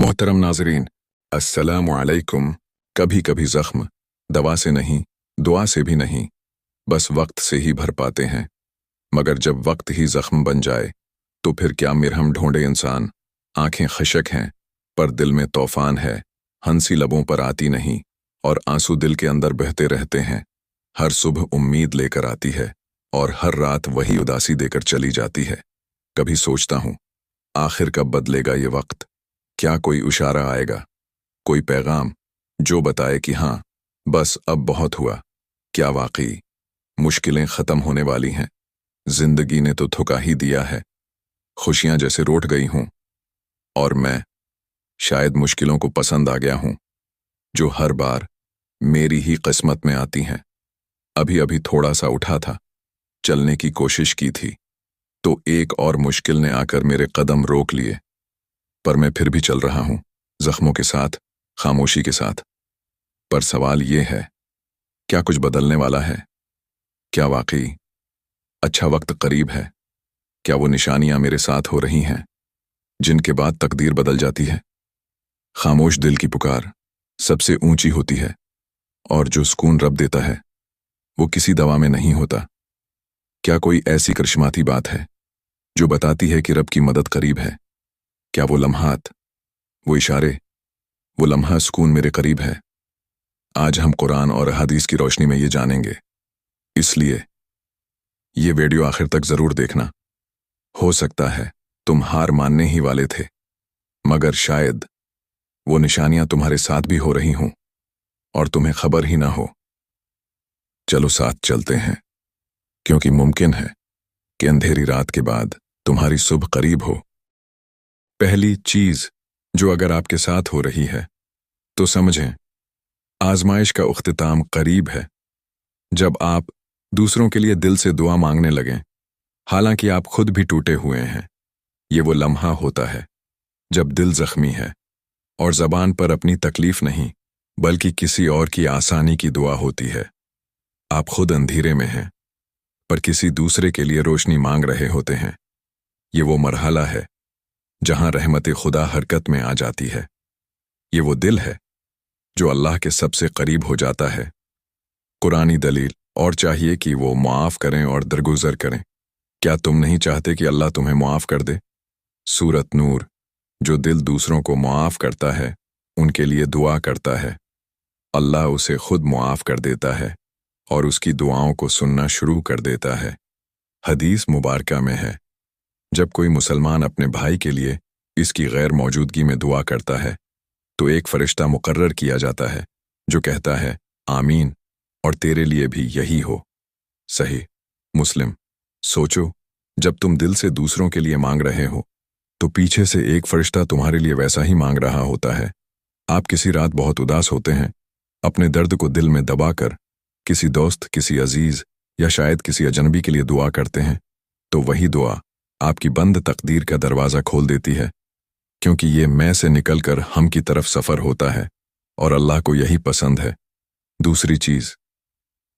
मोहतरम नाजरीन, अस्सलामु अलैकुम। कभी कभी जख्म दवा से नहीं, दुआ से भी नहीं, बस वक्त से ही भर पाते हैं। मगर जब वक्त ही जख्म बन जाए तो फिर क्या मिरहम ढूंढे इंसान। आंखें खशक हैं पर दिल में तूफान है, हंसी लबों पर आती नहीं और आंसू दिल के अंदर बहते रहते हैं। हर सुबह उम्मीद लेकर आती है और हर रात वही उदासी देकर चली जाती है। कभी सोचता हूँ आखिर कब बदलेगा ये वक्त, क्या कोई इशारा आएगा, कोई पैगाम जो बताए कि हाँ बस अब बहुत हुआ। क्या वाकई मुश्किलें ख़त्म होने वाली हैं? जिंदगी ने तो थुका ही दिया है, खुशियां जैसे रोट गई हूं और मैं शायद मुश्किलों को पसंद आ गया हूं जो हर बार मेरी ही किस्मत में आती हैं। अभी अभी थोड़ा सा उठा था, चलने की कोशिश की थी तो एक और मुश्किल ने आकर मेरे कदम रोक लिए, पर मैं फिर भी चल रहा हूं, जख्मों के साथ, खामोशी के साथ। पर सवाल ये है, क्या कुछ बदलने वाला है? क्या वाकई अच्छा वक्त करीब है? क्या वो निशानियां मेरे साथ हो रही हैं जिनके बाद तकदीर बदल जाती है? खामोश दिल की पुकार सबसे ऊंची होती है और जो सुकून रब देता है वो किसी दवा में नहीं होता। क्या कोई ऐसी करिश्माती बात है जो बताती है कि रब की मदद करीब है? क्या वो लम्हात, वो इशारे, वो लम्हा सुकून मेरे करीब है? आज हम कुरान और हदीस की रोशनी में ये जानेंगे, इसलिए ये वीडियो आखिर तक जरूर देखना। हो सकता है तुम हार मानने ही वाले थे, मगर शायद वो निशानियां तुम्हारे साथ भी हो रही हों और तुम्हें खबर ही ना हो। चलो साथ चलते हैं, क्योंकि मुमकिन है कि अंधेरी रात के बाद तुम्हारी सुबह करीब हो। पहली चीज जो अगर आपके साथ हो रही है तो समझें, आजमाइश का उख्तिताम करीब है। जब आप दूसरों के लिए दिल से दुआ मांगने लगें, हालांकि आप खुद भी टूटे हुए हैं, ये वो लम्हा होता है जब दिल जख्मी है और ज़बान पर अपनी तकलीफ नहीं बल्कि किसी और की आसानी की दुआ होती है। आप खुद अंधेरे में हैं पर किसी दूसरे के लिए रोशनी मांग रहे होते हैं। ये वो मरहला है जहां रहमत खुदा हरकत में आ जाती है। ये वो दिल है जो अल्लाह के सबसे करीब हो जाता है। कुरानी दलील और चाहिए कि वो मुआफ़ करें और दरगुजर करें। क्या तुम नहीं चाहते कि अल्लाह तुम्हें मुआफ़ कर दे? सूरत नूर, जो दिल दूसरों को मुआफ़ करता है उनके लिए दुआ करता है, अल्लाह उसे खुद मुआफ़ कर देता है और उसकी दुआओं को सुनना शुरू कर देता है। हदीस मुबारका में है, जब कोई मुसलमान अपने भाई के लिए इसकी गैर मौजूदगी में दुआ करता है तो एक फरिश्ता मुकर्रर किया जाता है जो कहता है आमीन, और तेरे लिए भी यही हो। सही मुस्लिम। सोचो, जब तुम दिल से दूसरों के लिए मांग रहे हो तो पीछे से एक फरिश्ता तुम्हारे लिए वैसा ही मांग रहा होता है। आप किसी रात बहुत उदास होते हैं, अपने दर्द को दिल में दबाकर किसी दोस्त, किसी अजीज या शायद किसी अजनबी के लिए दुआ करते हैं, तो वही दुआ आपकी बंद तकदीर का दरवाज़ा खोल देती है, क्योंकि ये मैं से निकलकर हम की तरफ सफ़र होता है और अल्लाह को यही पसंद है। दूसरी चीज़,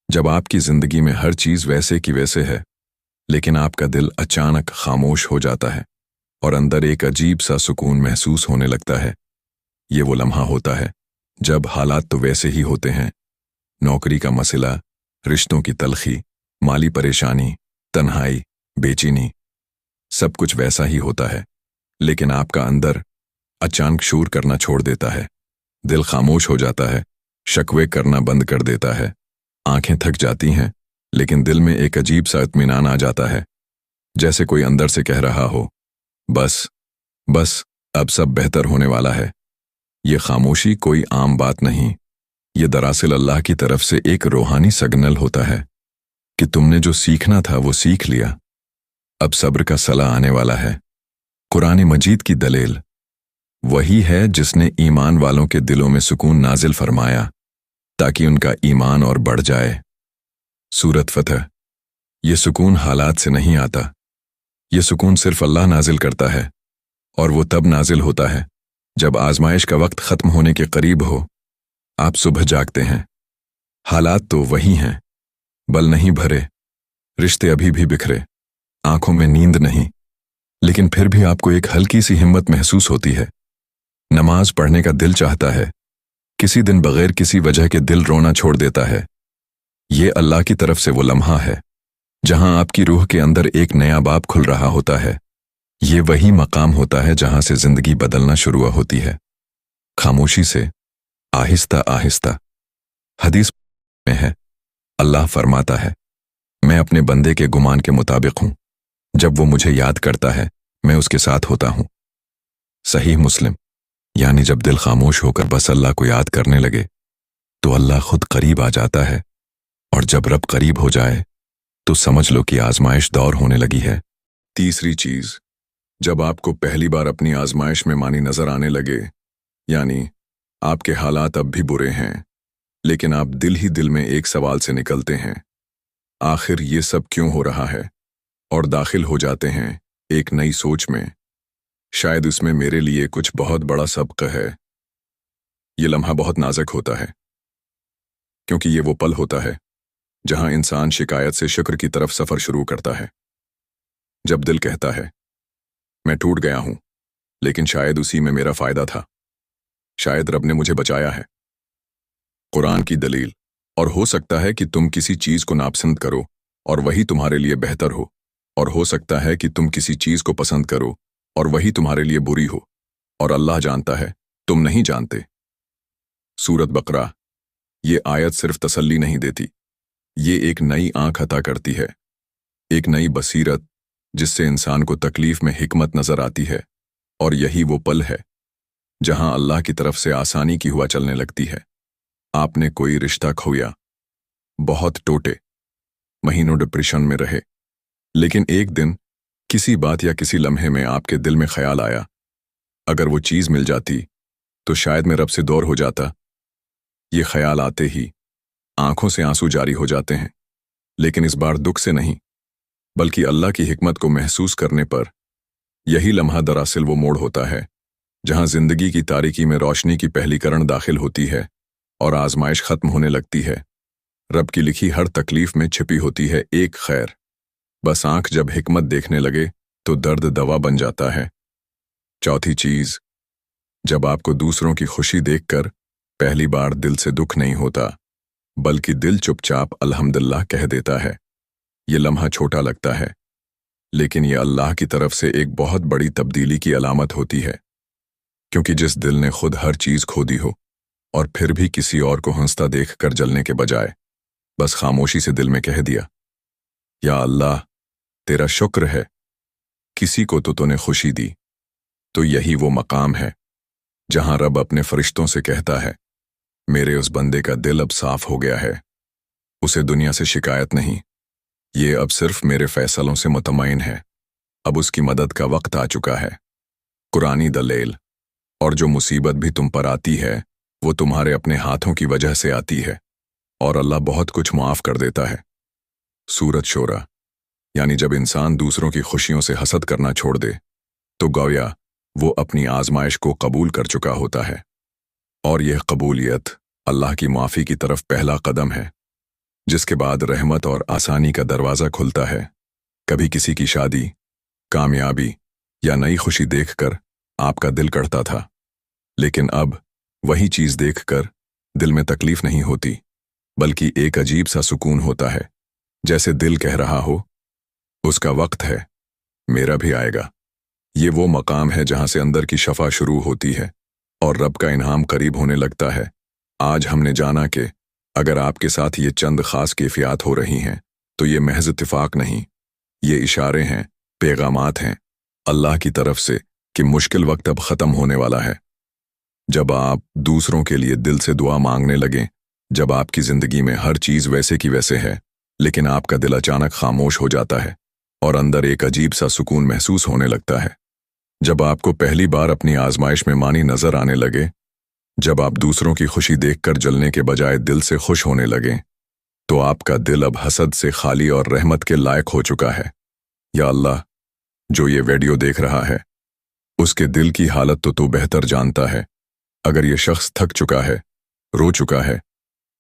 जब आपकी ज़िंदगी में हर चीज़ वैसे की वैसे है लेकिन आपका दिल अचानक खामोश हो जाता है और अंदर एक अजीब सा सुकून महसूस होने लगता है, ये वो लम्हा होता है जब हालात तो वैसे ही होते हैं, नौकरी का मसला, रिश्तों की तलखी, माली परेशानी, तन्हाई, बेचैनी, सब कुछ वैसा ही होता है, लेकिन आपका अंदर अचानक शूर करना छोड़ देता है, दिल खामोश हो जाता है, शकवे करना बंद कर देता है, आंखें थक जाती हैं लेकिन दिल में एक अजीब सा इत्मीनान आ जाता है, जैसे कोई अंदर से कह रहा हो बस बस अब सब बेहतर होने वाला है। ये खामोशी कोई आम बात नहीं, ये दरअसल अल्लाह की तरफ से एक रूहानी सिग्नल होता है कि तुमने जो सीखना था वो सीख लिया, अब सब्र का सला आने वाला है। कुरान मजीद की दलील वही है जिसने ईमान वालों के दिलों में सुकून नाजिल फरमाया ताकि उनका ईमान और बढ़ जाए। सूरत फतह। ये सुकून हालात से नहीं आता, ये सुकून सिर्फ अल्लाह नाजिल करता है और वो तब नाजिल होता है जब आजमाइश का वक्त ख़त्म होने के करीब हो। आप सुबह जागते हैं, हालात तो वही हैं, बल नहीं भरे, रिश्ते अभी भी बिखरे, आंखों में नींद नहीं, लेकिन फिर भी आपको एक हल्की सी हिम्मत महसूस होती है। नमाज पढ़ने का दिल चाहता है, किसी दिन बगैर किसी वजह के दिल रोना छोड़ देता है। ये अल्लाह की तरफ से वो लम्हा है जहां आपकी रूह के अंदर एक नया बाब खुल रहा होता है। ये वही मकाम होता है जहां से जिंदगी बदलना शुरू होती है, खामोशी से, आहिस्ता आहिस्ता। हदीस में है, अल्लाह फरमाता है, मैं अपने बंदे के गुमान के मुताबिक हूं। जब वो मुझे याद करता है मैं उसके साथ होता हूं। सही मुस्लिम। यानी जब दिल खामोश होकर बस अल्लाह को याद करने लगे तो अल्लाह खुद करीब आ जाता है, और जब रब करीब हो जाए तो समझ लो कि आजमाइश दौर होने लगी है। तीसरी चीज, जब आपको पहली बार अपनी आजमाइश में मानी नजर आने लगे, यानी आपके हालात अब भी बुरे हैं लेकिन आप दिल ही दिल में एक सवाल से निकलते हैं, आखिर ये सब क्यों हो रहा है, और दाखिल हो जाते हैं एक नई सोच में, शायद इसमें मेरे लिए कुछ बहुत बड़ा सबक है। ये लम्हा बहुत नाजुक होता है क्योंकि ये वो पल होता है जहां इंसान शिकायत से शुक्र की तरफ सफर शुरू करता है। जब दिल कहता है मैं टूट गया हूं लेकिन शायद उसी में मेरा फायदा था, शायद रब ने मुझे बचाया है। कुरान की दलील, और हो सकता है कि तुम किसी चीज को नापसंद करो और वही तुम्हारे लिए बेहतर हो, और हो सकता है कि तुम किसी चीज को पसंद करो और वही तुम्हारे लिए बुरी हो, और अल्लाह जानता है, तुम नहीं जानते। सूरत बकरा। ये आयत सिर्फ तसल्ली नहीं देती, ये एक नई आंख अता करती है, एक नई बसीरत जिससे इंसान को तकलीफ में हिकमत नजर आती है। और यही वो पल है जहां अल्लाह की तरफ से आसानी की हुआ चलने लगती है। आपने कोई रिश्ता खोया, बहुत टूटे, महीनों डिप्रेशन में रहे, लेकिन एक दिन किसी बात या किसी लम्हे में आपके दिल में ख्याल आया, अगर वो चीज मिल जाती तो शायद मैं रब से दूर हो जाता। ये ख्याल आते ही आंखों से आंसू जारी हो जाते हैं, लेकिन इस बार दुख से नहीं बल्कि अल्लाह की हिकमत को महसूस करने पर। यही लम्हा दरअसल वो मोड़ होता है जहां जिंदगी की तारीकी में रोशनी की पहली किरण दाखिल होती है और आजमाइश खत्म होने लगती है। रब की लिखी हर तकलीफ में छिपी होती है एक खैर। बस आंख जब हिकमत देखने लगे तो दर्द दवा बन जाता है। चौथी चीज, जब आपको दूसरों की खुशी देखकर पहली बार दिल से दुख नहीं होता बल्कि दिल चुपचाप अल्हम्दुलिल्लाह कह देता है। ये लम्हा छोटा लगता है लेकिन ये अल्लाह की तरफ से एक बहुत बड़ी तब्दीली की अलामत होती है, क्योंकि जिस दिल ने खुद हर चीज खो दी हो और फिर भी किसी और को हंसता देखकर जलने के बजाय बस खामोशी से दिल में कह दिया, या अल्लाह तेरा शुक्र है, किसी को तो तूने खुशी दी। तो यही वो मकाम है जहां रब अपने फरिश्तों से कहता है, मेरे उस बंदे का दिल अब साफ हो गया है, उसे दुनिया से शिकायत नहीं, ये अब सिर्फ मेरे फैसलों से मुतमईन है, अब उसकी मदद का वक्त आ चुका है। कुरानी दलील, और जो मुसीबत भी तुम पर आती है वो तुम्हारे अपने हाथों की वजह से आती है और अल्लाह बहुत कुछ माफ कर देता है। सूरत शोरा। यानी जब इंसान दूसरों की खुशियों से हसद करना छोड़ दे तो गोया वो अपनी आजमाइश को कबूल कर चुका होता है, और यह कबूलियत अल्लाह की माफ़ी की तरफ पहला कदम है, जिसके बाद रहमत और आसानी का दरवाज़ा खुलता है। कभी किसी की शादी, कामयाबी या नई खुशी देखकर आपका दिल कड़ता था, लेकिन अब वही चीज़ देखकर दिल में तकलीफ नहीं होती बल्कि एक अजीब सा सुकून होता है, जैसे दिल कह रहा हो उसका वक्त है, मेरा भी आएगा। ये वो मकाम है जहां से अंदर की शफा शुरू होती है और रब का इनाम करीब होने लगता है। आज हमने जाना कि अगर आपके साथ ये चंद खास कैफियत हो रही हैं तो ये महज इत्तिफाक नहीं, ये इशारे हैं, पैगामात हैं अल्लाह की तरफ से कि मुश्किल वक्त अब ख़त्म होने वाला है। जब आप दूसरों के लिए दिल से दुआ मांगने लगें, जब आपकी ज़िंदगी में हर चीज़ वैसे की वैसे है लेकिन आपका दिल अचानक खामोश हो जाता है और अंदर एक अजीब सा सुकून महसूस होने लगता है, जब आपको पहली बार अपनी आजमाइश में मानी नजर आने लगे, जब आप दूसरों की खुशी देखकर जलने के बजाय दिल से खुश होने लगें, तो आपका दिल अब हसद से खाली और रहमत के लायक हो चुका है। या अल्लाह, जो ये वीडियो देख रहा है उसके दिल की हालत तो तू बेहतर जानता है। अगर ये शख्स थक चुका है, रो चुका है,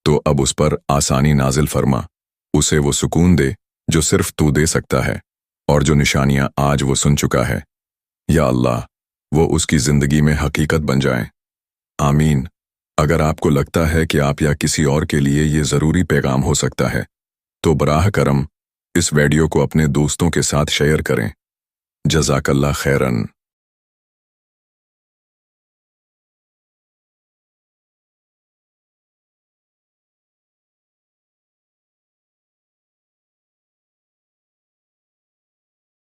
तो अब उस पर आसानी नाजिल फरमा, उसे वो सुकून दे जो सिर्फ तू दे सकता है और जो निशानियां आज वो सुन चुका है। या अल्लाह, वो उसकी ज़िंदगी में हकीकत बन जाएं। आमीन। अगर आपको लगता है कि आप या किसी और के लिए ये ज़रूरी पैगाम हो सकता है, तो बराह करम इस वीडियो को अपने दोस्तों के साथ शेयर करें। जज़ाकल्लाह खैरन।